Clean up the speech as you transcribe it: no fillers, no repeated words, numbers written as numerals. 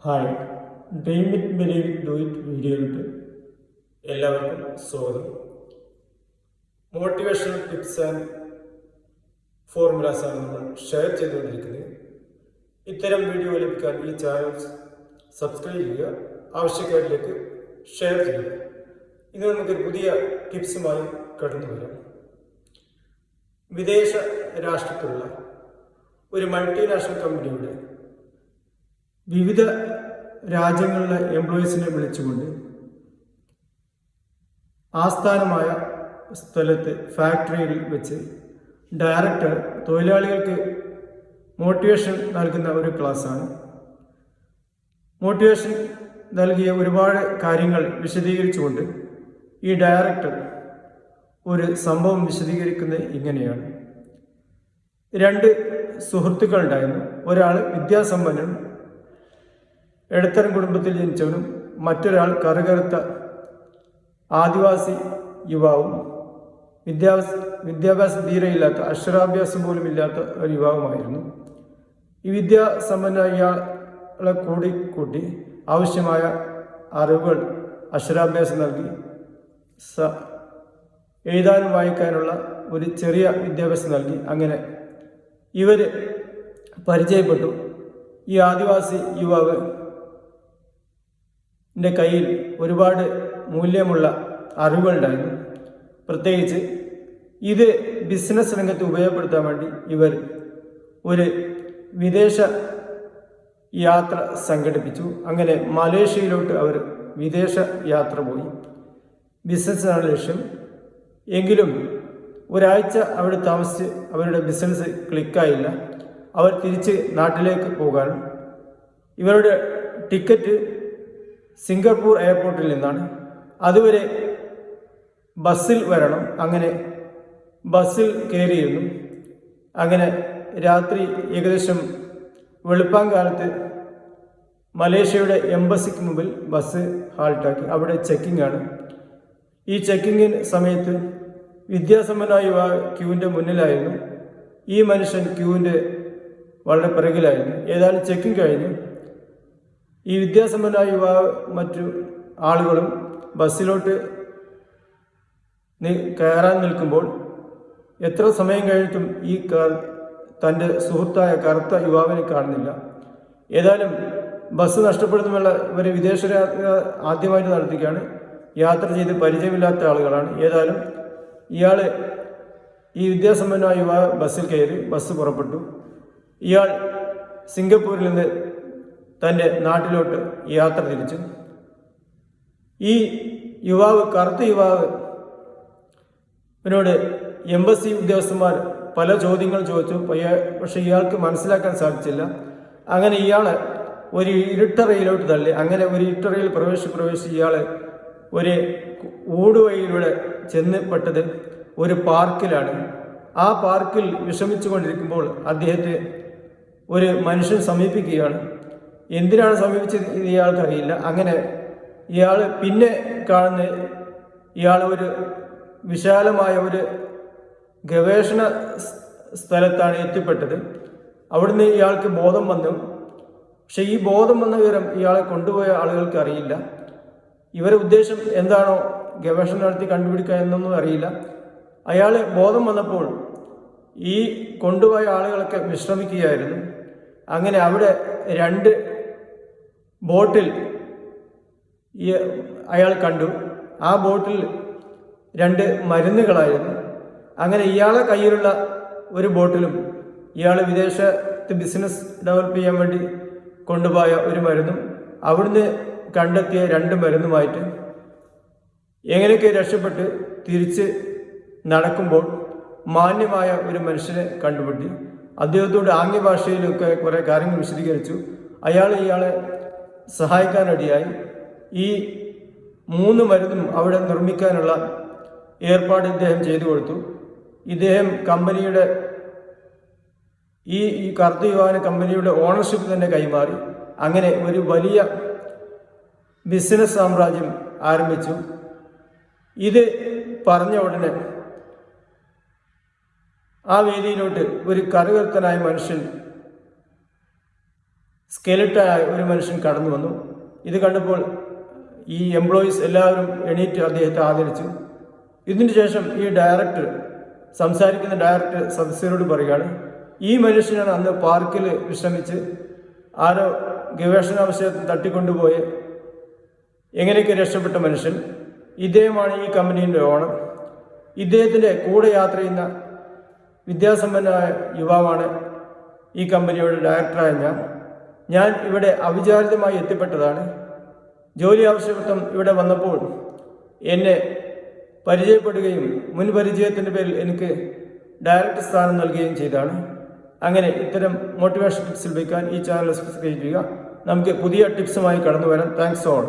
Hi, dream it believe it do it വീഡിയോയിലേക്ക് എല്ലാവർക്കും സ്വാഗതം. മോട്ടിവേഷണൽ ടിപ്സ് ആൻഡ് ഫോർമുലാസ് ആണ് നമ്മൾ ഷെയർ ചെയ്തുകൊണ്ടിരിക്കുന്നത്. ഇത്തരം വീഡിയോ ലഭിക്കാൻ ഈ ചാനൽ സബ്സ്ക്രൈബ് ചെയ്യുക, ആവശ്യക്കാരിലേക്ക് ഷെയർ ചെയ്യുക. ഇന്ന് നമുക്കൊരു പുതിയ ടിപ്സുമായി കടന്നു വരാം. വിദേശ രാഷ്ട്രത്തിലുള്ള ഒരു മൾട്ടിനാഷണൽ കമ്പനിയുടെ വിവിധ രാജ്യങ്ങളിലെ എംപ്ലോയീസിനെ വിളിച്ചുകൊണ്ട് ആസ്ഥാനമായ സ്ഥലത്ത് ഫാക്ടറിയിൽ വെച്ച് ഡയറക്ടർ തൊഴിലാളികൾക്ക് മോട്ടിവേഷൻ നൽകുന്ന ഒരു ക്ലാസ്സാണ്. മോട്ടിവേഷൻ നൽകിയ ഒരുപാട് കാര്യങ്ങൾ വിശദീകരിച്ചുകൊണ്ട് ഈ ഡയറക്ടർ ഒരു സംഭവം വിശദീകരിക്കുന്നത് ഇങ്ങനെയാണ്. രണ്ട് സുഹൃത്തുക്കളുണ്ടായിരുന്നു. ഒരാൾ വിദ്യാസമ്പന്നനും ഇടത്തരം കുടുംബത്തിൽ ജനിച്ചവനും, മറ്റൊരാൾ കറുകറുത്ത ആദിവാസി യുവാവും, വിദ്യാഭ്യാസം തീരെയില്ലാത്ത, അക്ഷരാഭ്യാസം പോലും ഇല്ലാത്ത ഒരു യുവാവുമായിരുന്നു. ഈ വിദ്യാസമ്പന്ന ഇയാളെ കൂട്ടി ആവശ്യമായ അറിവുകൾ, അക്ഷരാഭ്യാസം നൽകി എഴുതാനും വായിക്കാനുള്ള ഒരു ചെറിയ വിദ്യാഭ്യാസം നൽകി. അങ്ങനെ ഇവർ പരിചയപ്പെട്ടു. ഈ ആദിവാസി യുവാവ് കയ്യിൽ ഒരുപാട് മൂല്യമുള്ള അറിവുകളുണ്ടായിരുന്നു. പ്രത്യേകിച്ച് ഇത് ബിസിനസ് രംഗത്ത് ഉപയോഗപ്പെടുത്താൻ വേണ്ടി ഇവർ ഒരു വിദേശ യാത്ര സംഘടിപ്പിച്ചു. അങ്ങനെ മലേഷ്യയിലോട്ട് അവർ വിദേശ യാത്ര പോയി. ബിസിനസ്സാണ് ലക്ഷ്യം. എങ്കിലും ഒരാഴ്ച അവിടെ താമസിച്ച് അവരുടെ ബിസിനസ് ക്ലിക്കായില്ല. അവർ തിരിച്ച് നാട്ടിലേക്ക് പോകാൻ ഇവരുടെ ടിക്കറ്റ് സിംഗപ്പൂർ എയർപോർട്ടിൽ നിന്നാണ്. അതുവരെ ബസ്സിൽ വരണം. അങ്ങനെ ബസ്സിൽ കയറിയിരുന്നു. അങ്ങനെ രാത്രി ഏകദേശം വെളുപ്പാങ്കാലത്ത് മലേഷ്യയുടെ എംബസിക്ക് മുമ്പിൽ ബസ് ഹാൾട്ടാക്കി. അവിടെ ചെക്കിംഗ് ആണ്. ഈ ചെക്കിങ്ങിന് സമയത്ത് വിദ്യാസമ്പന്നമായ യുവാവ് ക്യൂവിൻ്റെ മുന്നിലായിരുന്നു. ഈ മനുഷ്യൻ ക്യൂവിൻ്റെ വളരെ പിറകിലായിരുന്നു. ഏതായാലും ചെക്കിംഗ് കഴിഞ്ഞു. ഈ വിദ്യാസമ്പന്നമായ യുവാവ് മറ്റു ആളുകളും ബസ്സിലോട്ട് കയറാൻ നിൽക്കുമ്പോൾ എത്ര സമയം കഴിഞ്ഞിട്ടും ഈ തൻ്റെ സുഹൃത്തായ കറുത്ത യുവാവിനെ കാണുന്നില്ല. ഏതായാലും ബസ് നഷ്ടപ്പെടുത്തുമുള്ള ഇവർ വിദേശ ആദ്യമായിട്ട് നടത്തിക്കുകയാണ്. യാത്ര ചെയ്ത് പരിചയമില്ലാത്ത ആളുകളാണ്. ഏതായാലും ഇയാൾ ഈ വിദ്യാസമ്പന്നമായ യുവാവ് ബസ്സിൽ കയറി. ബസ് പുറപ്പെട്ടു. ഇയാൾ സിംഗപ്പൂരിൽ നിന്ന് തൻ്റെ നാട്ടിലോട്ട് യാത്ര തിരിച്ചു. ഈ യുവാവ്, കറുത്ത യുവാവ്, ഇവനോട് എംബസി ഉദ്യോഗസ്ഥന്മാർ പല ചോദ്യങ്ങൾ ചോദിച്ചു. പക്ഷെ ഇയാൾക്ക് മനസ്സിലാക്കാൻ സാധിച്ചില്ല. അങ്ങനെ ഇയാളെ ഒരു ഇരുട്ടറയിലോട്ട് തള്ളി. അങ്ങനെ ഒരു ഇരുട്ടറയിൽ പ്രവേശിച്ച് ഇയാൾ ഒരു ഊടുവഴിയിലൂടെ ചെന്നപ്പെട്ടത് ഒരു പാർക്കിലാണ്. ആ പാർക്കിൽ വിഷമിച്ചു കൊണ്ടിരിക്കുമ്പോൾ അദ്ദേഹത്തെ ഒരു മനുഷ്യൻ സമീപിക്കുകയാണ്. എന്തിനാണ് സമീപിച്ചത് ഇയാൾക്കറിയില്ല. അങ്ങനെ ഇയാൾ പിന്നെ കാണുന്ന ഇയാൾ ഒരു വിശാലമായ ഒരു ഗവേഷണ സ്ഥലത്താണ് എത്തിപ്പെട്ടത്. അവിടുന്ന് ഇയാൾക്ക് ബോധം വന്നു. പക്ഷെ ഈ ബോധം വന്ന വിവരം ഇയാളെ കൊണ്ടുപോയ ആളുകൾക്ക് അറിയില്ല. ഇവരുടെ ഉദ്ദേശം എന്താണോ ഗവേഷണം നടത്തി കണ്ടുപിടിക്കുക എന്നൊന്നും അറിയില്ല. അയാൾ ബോധം വന്നപ്പോൾ ഈ കൊണ്ടുപോയ ആളുകളൊക്കെ വിശ്രമിക്കുകയായിരുന്നു. അങ്ങനെ അവിടെ രണ്ട് ബോട്ടിൽ അയാൾ കണ്ടു. ആ ബോട്ടിൽ രണ്ട് മരുന്നുകളായിരുന്നു. അങ്ങനെ ഇയാളെ കയ്യിലുള്ള ഒരു ബോട്ടിലും ഇയാൾ വിദേശത്ത് ബിസിനസ് ഡെവലപ്പ് ചെയ്യാൻ വേണ്ടി കൊണ്ടുപോയ ഒരു മരുന്നും അവിടുന്ന് കണ്ടെത്തിയ രണ്ട് മരുന്നുമായിട്ട് എങ്ങനെയൊക്കെ രക്ഷപ്പെട്ട് തിരിച്ച് നടക്കുമ്പോൾ മാന്യമായ ഒരു മനുഷ്യനെ കണ്ടുപിടി. അദ്ദേഹത്തോട് ആംഗ്യഭാഷയിലൊക്കെ കുറേ കാര്യങ്ങൾ വിശദീകരിച്ചു. ഇയാളെ സഹായിക്കാനിടയായി. ഈ 3 മരുന്നും അവിടെ നിർമ്മിക്കാനുള്ള ഏർപ്പാട് ഇദ്ദേഹം ചെയ്തു കൊടുത്തു. ഇദ്ദേഹം കമ്പനിയുടെ ഈ കറുത്ത യുവാവിന് കമ്പനിയുടെ ഓണർഷിപ്പ് തന്നെ കൈമാറി. അങ്ങനെ ഒരു വലിയ ബിസിനസ് സാമ്രാജ്യം ആരംഭിച്ചു. ഇത് പറഞ്ഞ ഉടനെ ആ വേദിയിലോട്ട് ഒരു കറുകറുത്തനായ മനുഷ്യൻ സ്കെലിട്ടനായ ഒരു മനുഷ്യൻ കടന്നു വന്നു. ഇത് കണ്ടപ്പോൾ ഈ എംപ്ലോയീസ് എല്ലാവരും എണീറ്റ് അദ്ദേഹത്തെ ആദരിച്ചു. ഇതിനു ശേഷം ഈ സംസാരിക്കുന്ന ഡയറക്ടർ സദസ്യരോട് പറയുകയാണ്, ഈ മനുഷ്യനാണ് അന്ന് പാർക്കിൽ വിശ്രമിച്ച് ആരോ ഗവേഷണാവശ്യത്തിൽ തട്ടിക്കൊണ്ടുപോയ എങ്ങനെയൊക്കെ രക്ഷപ്പെട്ട മനുഷ്യൻ. ഇദ്ദേഹമാണ് ഈ കമ്പനീൻ്റെ ഓണർ. ഇദ്ദേഹത്തിൻ്റെ കൂടെ യാത്ര ചെയ്യുന്ന വിദ്യാസമ്പന്നമായ യുവാവാണ് ഈ കമ്പനിയുടെ ഡയറക്ടറായ ഞാൻ ഇവിടെ അവിചാരിതമായി എത്തിപ്പെട്ടതാണ്. ജോലി ആവശ്യപ്പെട്ടം ഇവിടെ വന്നപ്പോൾ എന്നെ പരിചയപ്പെടുകയും മുൻ പരിചയത്തിൻ്റെ പേരിൽ എനിക്ക് ഡയറക്ടർ സ്ഥാനം നൽകുകയും ചെയ്താണ്. അങ്ങനെ ഇത്തരം മോട്ടിവേഷൻ ടിപ്സ് ലഭിക്കാൻ ഈ ചാനൽ സബ്സ്ക്രൈബ് ചെയ്യുക. നമുക്ക് പുതിയ ടിപ്സുമായി കടന്നു വരാം. Thanks all.